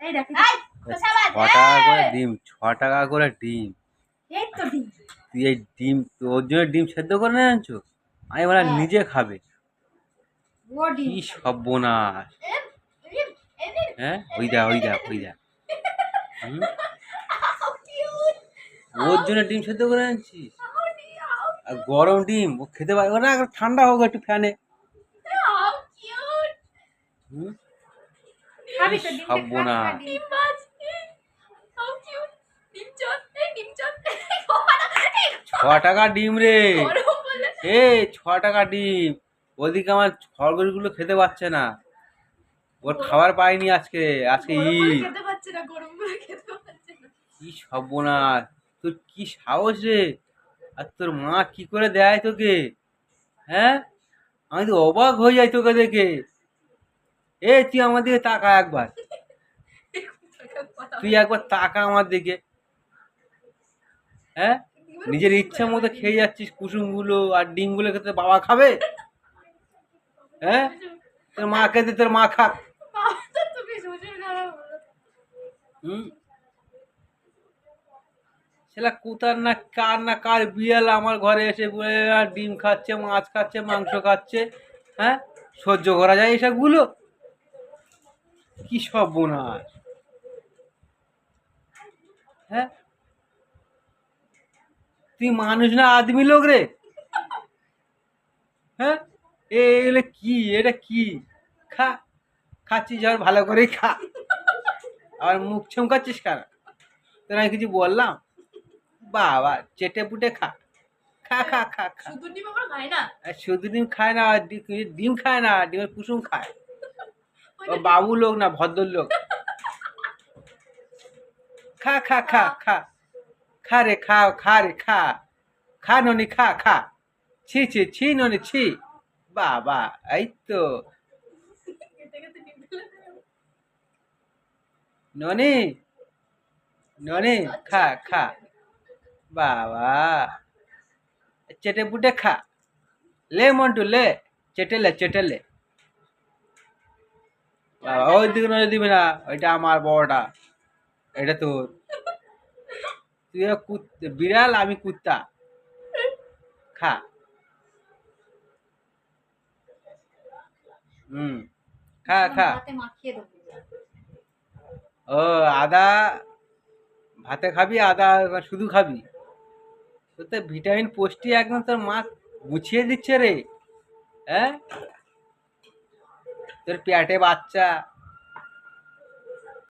ছ টাকা করে ডিম, 6 টাকা করে ডিম। তুই এই ডিম ওর জন্য ডিম সেদ্ধ করে নিয়ে আনছো? আমি বললাম নিজে খাবে। কি সর্বনাশ! হ্যাঁ, ওই দেখ ওই দেখ ওই দেখ। ওর জন্য ডিম সেদ্ধ করে আনছিস? আর গরম ডিম ও খেতে পারবে না, ঠান্ডা হোক একটু ফ্যানে। সর্বনাশ! 6 টাকা ডিম রে, 6 টাকা ডিম। ওদিকে আমার খরগোশগুলো খেতে পাচ্ছে না, ওর খাবার পায়নি আজকে। আজকে ঈদ। কি সর্বনাশ! তোর কি সাহস রে! আর তোর মা কি করে দেয় তোকে? হ্যাঁ, আমি তো অবাক হয়ে যাই তোকে দেখে। তুই আমার দিকে তাকা একবার, তুই একবার তাকা আমার দিকে। হ্যাঁ, নিজের ইচ্ছা মতো খেয়ে যাচ্ছিস কুসুমগুলো আর ডিমগুলো খেতে বাবা খাবে? হ্যাঁ, তোর মা খেতে, তোর মা খাক। সেটা কোথার না কার বিড়াল আমার ঘরে এসে ডিম খাচ্ছে, মাছ খাচ্ছে, মাংস খাচ্ছে। হ্যাঁ, সহ্য করা যায় এসবগুলো? কি সর্বনাশ! হ্যাঁ, তুই মানুষ না আদমি লোক রে? হ্যাঁ, এগুলো কি? এটা কি? খা, খাচ্ছিস আর ভালো করেই খা। আবার মুখ চমকাচ্ছিস কেন? তোর আমি কিছু বললাম? বাবা, চেটে পুটে খা, খা খা খা খা। শুধু ডিম খায় না, ডিম খায় না, ডিমের কুসুম খায়। ও বাবু লোক না, ভদ্র লোক। খা খা খা খা, খা রে, খা রে, খা, খা ননি, খা খা। ছি ছি ছি ননি ছি। বাবা, এই তো ননি, ননি খা খা। বাবা, চেটে পুটে খা। লে মন্টু লে, চেটে লে। বাবা, ওই দিকে নজর দিবি না, ওইটা আমার বড়টা, এটা তোর। তুই বিড়াল, আমি কুত্তা। খা। খা খা। ও, আদা ভাতে খাবি, আদা শুধু খাবি? তোর তো ভিটামিন পুষ্টি একদম তোর মা গুছিয়ে দিচ্ছে রে। হ্যাঁ, তোর পেটে বাচ্চা,